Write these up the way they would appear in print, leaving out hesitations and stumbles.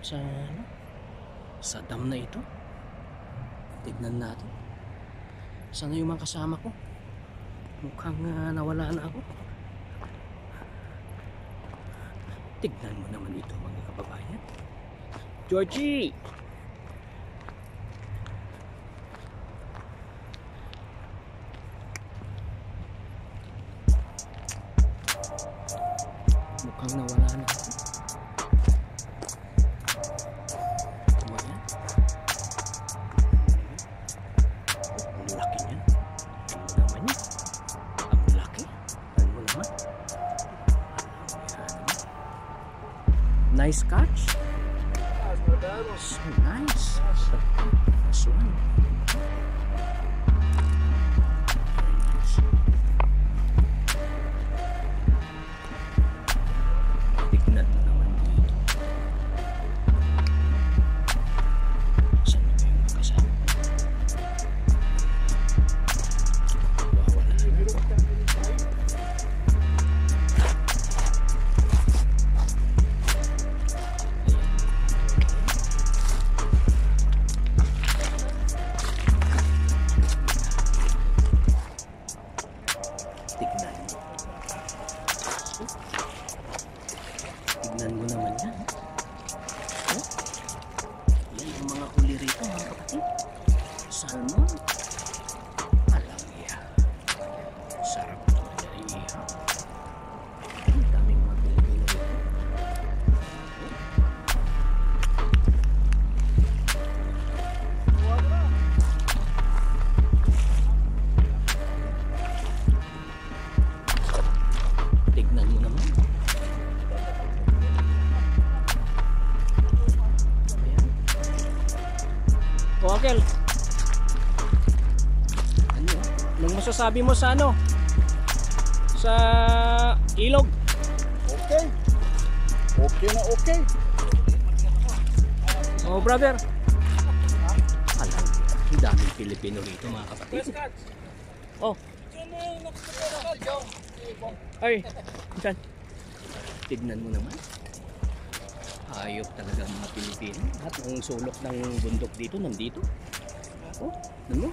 sa sa dam na ito. Tignan natin. Sana yung mga kasama ko? Mukhang nawala na ako. Tignan mo naman ito mga kababayan. Georgie! Mukhang nawala na ako. Ayan. Ang laki niyan. Ano naman yan? Ang laki. Ano naman? Nice catch. So nice. That's one. Very nice. Tignan mo naman dito. Saan na ba yung makasama? Wawala na. Tignan mo. Tignan mo naman yan. Oh? Yan yung mga huli rito mga kapatid. Salmon. Alangya. Sarap talaga iha. Ang daming mga Pilipino rito. Tignan mo naman. Ayan. O Akel, ano? Anong masasabi mo sa ano? Sa ilog? Okay. Okay na okay. Oh brother. Alam, ang daming Pilipino rito mga kapatid. Oh. Ay, saan? Tignan mo naman. Hayop talaga mga Pilipino. At ang sulok ng bundok dito, nandito. Oh, ano?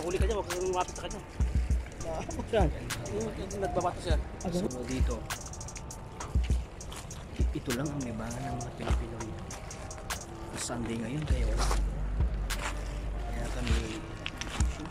Huli ka dyan, huwag kang lumapit sa kanya. Saan? Nagbabato siya. So, dito. Ito lang ang libangan ng mga Pilipino dito. Sunday ngayon, kaya wala. Kaya kami fishing.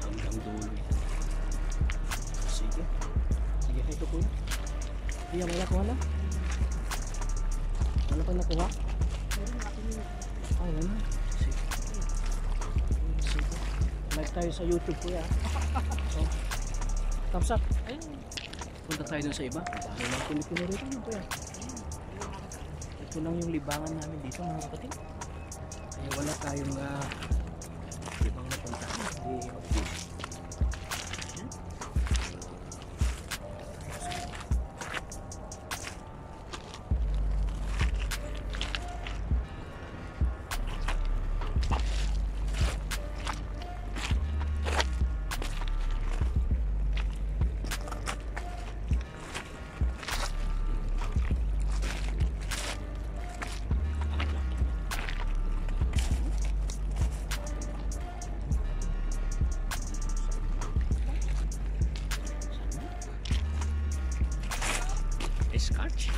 Hanggang dulo. Sige. Sige, ito kuya. Iya, may nakuha na? Wala pa nakuha? Wala na. Sige. Sige. Like tayo sa YouTube kuya. So, thumbs up. Ayun. Punta tayo dun sa iba. Ang dami ng Pilipino rito no, kuya. Ito lang yung libangan namin dito mga kapatid. Kaya wala tayong ibang napuntahan. Okay. Catch.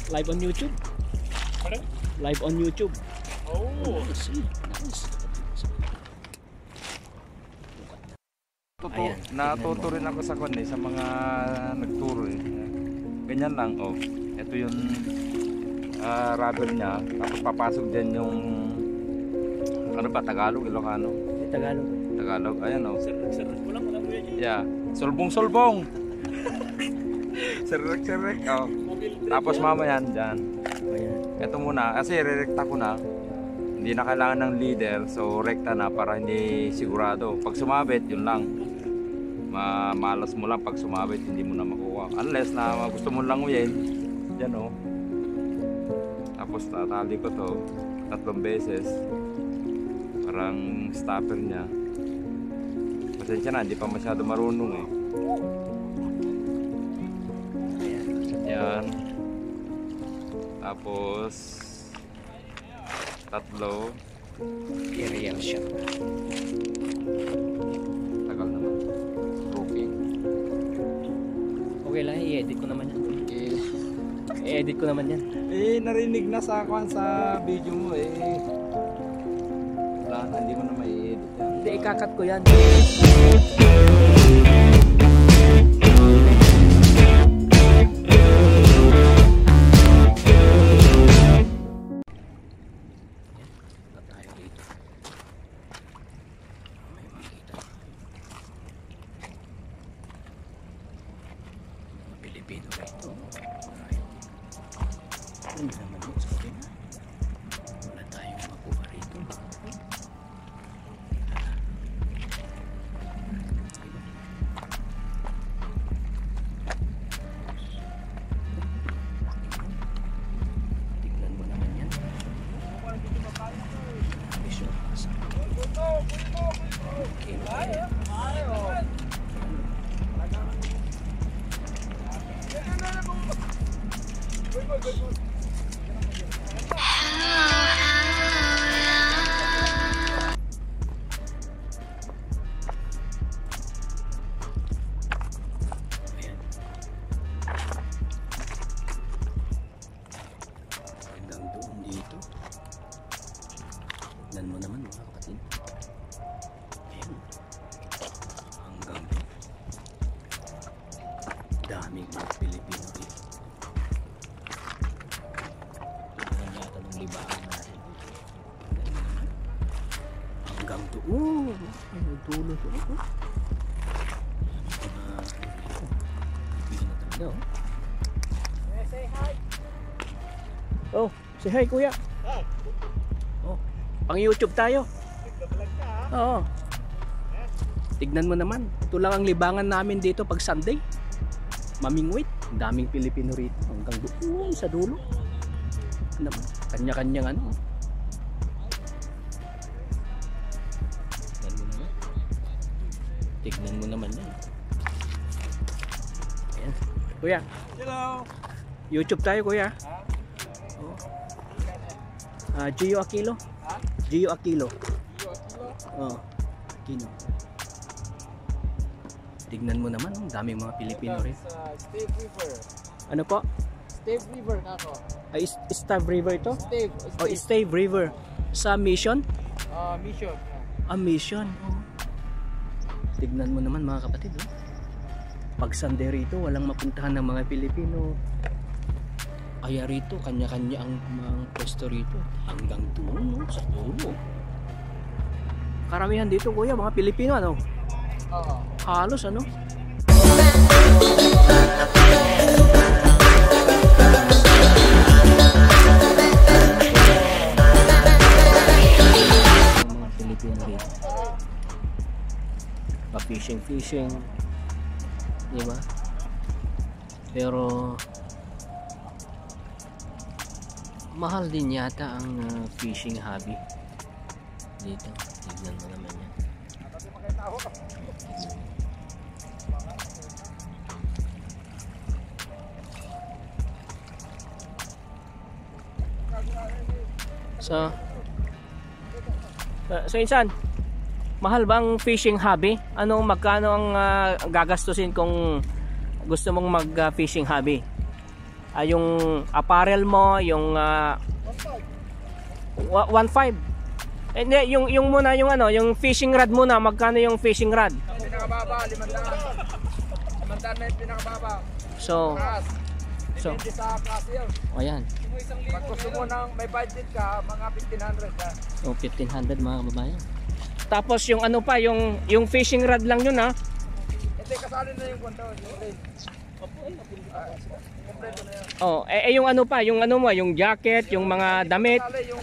Live on YouTube. Pardon? Live on YouTube. Oh. Nice. Nice. Ayan, Natuto rin ako sa sa mga nagturo eh. Ganyan lang, oh. Ito yung rubber niya. Tapos papasok din yung ano ba, Tagalog, Ilocano? Tagalog. Tagalog, ayan oh. Sarap mo lang, alam mo yan. Yeah, solbong-solbong. Serek-serek, oh. Tapos mamaya dyan. Ayan. Ito muna, kasi re-recta ko na. Hindi na kailangan ng leader, so rekta na para hindi sigurado. Pag sumabit, yun lang. malas mo lang pag sumabit, hindi mo na makuha. Unless na gusto mo lang uyin, yan o. Tapos tatali ko to 3 beses. Parang stopper niya. Pasensya na, hindi pa masyado marunong eh. Yan. Tapos 3. Aerial shot. Tagal naman. Rookie. Okay lang, i-edit ko naman yan. I-edit ko naman yan. Eh, narinig na sa video mo eh. Wala na, hindi mo na mai-edit yan. Hindi, ikakat ko yan. Pilipino rito. Hindi naman yun sa akin. Wala tayong makuha rito. Tignan mo naman yan. Mission asa. Okay, hanggang doon dito. Tignan mo naman mga kapatid. Ayan. Hanggang doon. Daming mga Pilipino dito. Tignan yata ng libaan natin. Tignan mo naman. Hanggang doon. Ay, nagtulo siya. Pilipino talaga oh. Oh, say hi kuya. Oh, pang YouTube tayo. Oo. Tignan mo naman. Ito lang ang libangan namin dito pag Sunday. Mamingwit. Ang daming Pilipino rito. Hanggang doon sa dulo. Kanya-kanyang ano. Tignan mo naman. Tignan mo naman yan. Ayan. Kuya. Hello. YouTube tayo kuya. Gio Aquilo. Gio Aquilo. Oh, Aquino. Tignan mo naman, ang daming mga Pilipino rin. Stave River. Ano po? Stave River na ako. Ay, Stave River ito? Stave. Oh, Stave River. Sa Mission? Mission. Mission. Oh. Tignan mo naman mga kapatid. Oh. Pag Sunday rito, walang mapuntahan ng mga Pilipino. Kaya rito, kanya-kanya ang mga pwesto rito. Hanggang dulo, sa dulo. Karamihan dito kuya, mga Pilipino ano? Oo. Halos ano? Mga Pilipino rito. Pa-fishing. Di ba? Pero mahal din yata ang fishing hobby dito. Tignan mo naman yan. So insan, mahal ba ang fishing hobby? Magkano ang gagastusin kung gusto mong mag fishing hobby? Yung apparel mo, yung 1.5. Hindi, yung muna yung yung fishing rod muna, magkano yung fishing rod? Pinakababa, 500. 500 na yung pinakababa. So, Depende sa klase yun. ayan. Pag gusto mo nang may budget ka, mga 1,500 ka. O 1,500 mga kababayan. Tapos yung yung fishing rod lang yun ha. Hindi, kasali na yung kwento. Yung lane. Kompleto na yan. Oh, yung yung jacket, yung mga damit. Kasali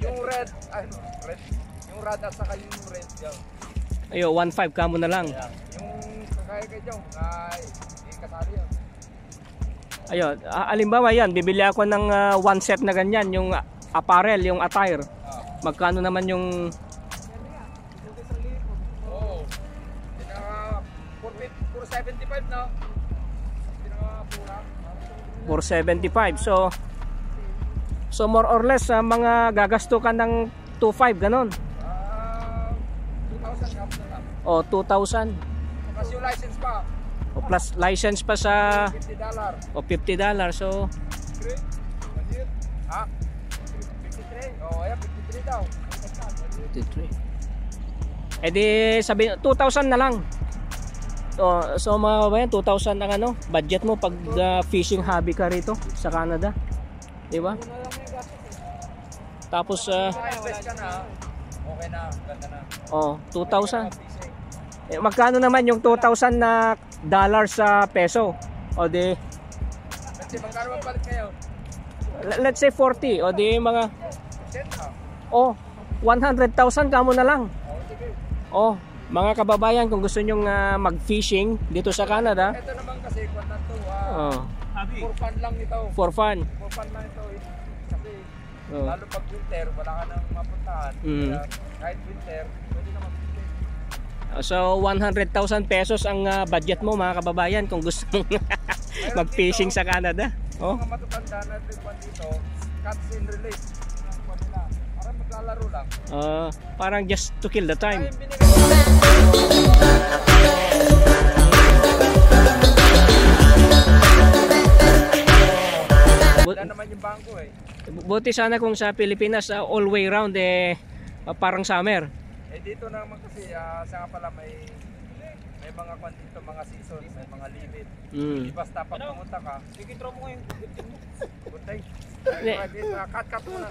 yung red, yung rad at saka yung red. Yan. Ayo, 1.5 ka mo na lang. Yung kagaya kay Jong, kasali yun. Ayo, alimbawa yan, bibili ako ng one set na ganyan, yung apparel, yung attire. Magkano naman yung Oo. Pinaka 475 na. Pinaka pura. 475. So more or less mga gagasto ka ng 2.5 ganon. 2,000 kapos na lang. O 2,000. Plus yung license pa. O plus license pa sa $50. o $50. So Ha? 53? Oo, ayan, 53 daw. 53. Eh di sabi 2,000 na lang. So mga kabayan, 2,000 ang ano, budget mo pag fishing hobby ka rito sa Canada. Di ba? Tapos Invest ka na. Okay na, ganda na. 2,000. Eh, magkano naman yung 2,000 na dollar sa peso? O di Kasi magkano ba palit ngayon? let's say 40 o di mga 10 100,000 kamo na lang. sige. Mga kababayan, kung gusto nyong mag-fishing dito sa Canada, Ito naman kasi, kung na to, for fun lang ito. for fun. For fun lang ito. Kasi, Oh. lalo pag winter, wala ka nang mapuntahan. Kaya, kahit winter, pwede na mag-winter. So 100,000 pesos ang budget mo mga kababayan kung gusto mong mag-fishing sa Canada. Mga matatanda na dito, catch and release. Para maglalaro lang. Parang just to kill the time. Kaya yung binigay wala naman yung bangko eh. Buti sana kung sa Pilipinas all way round parang summer. Eh dito naman kasi sa nga pala may mga kwan dito, mga season, may mga limit. Di basta pag pumunta ka, sige throw mo yung buntay. Cut mo na.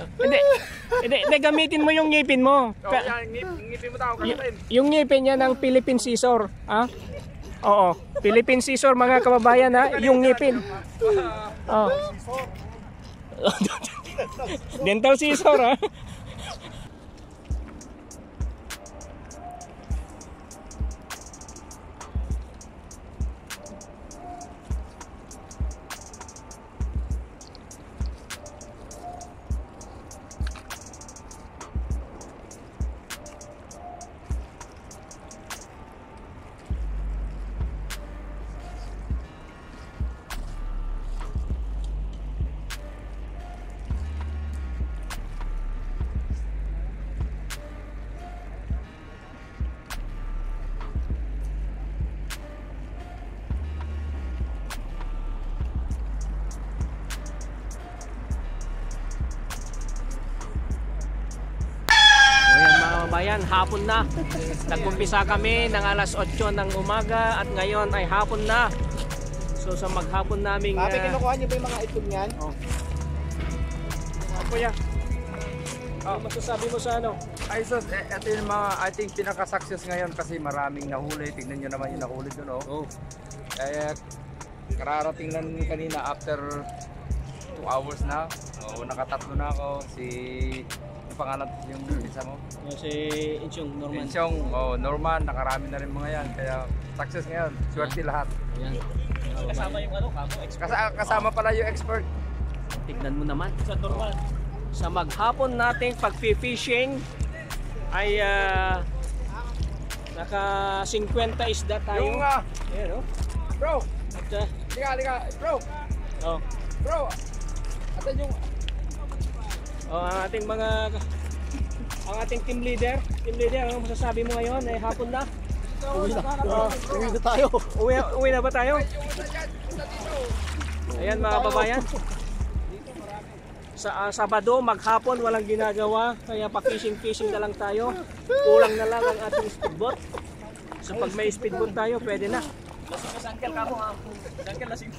Hindi, gamitin mo yung ngipin mo. Oh, yan, ngipin mo tao katutin. Yung ngipin niya ng Philippine Scissor, ha? Oo, Philippine Scissor mga kababayan ha, yung ngipin. Oh. Dental scissor ha. Bayan, hapon na. Nag-umpisa kami ng alas 8 ng umaga at ngayon ay hapon na. So sa maghapon naming kinukuha niyo ba yung mga itlog niyan? Kuya, masasabi mo sa ano? Ay sus, ito yung mga, I think pinaka-success ngayon kasi maraming nahuli. Tignan nyo naman yung nahuli doon, oh. Kararating lang kanina after 2 hours na. Nakatatlo na ako. Yung pangalan yung isa mo? Si Inchong Norman. Inchong, Norman, nakarami na rin mga yan. Kaya success ngayon, swerte lahat. Ayan. Kasama yung ano, kamo, expert. Kasama pala yung expert. Tignan mo naman. Sa normal. Sa maghapon nating pag-fishing ay naka 50 isda tayo. Yung, Ayan, oh. bro, At, liga, bro, oh. bro, atan yung, Ang ating team leader, ano masasabi mo ngayon? Eh hapon na. Uwi na tayo. Uwi na ba tayo? Ayan mga babayan. Sa Sabado, maghapon, walang ginagawa. Kaya pa-fishing na lang tayo. Kulang na lang ang ating speedboat. So pag may speedboat tayo, pwede na. Lasing na sangkel kamo ha. Sangkel lasing.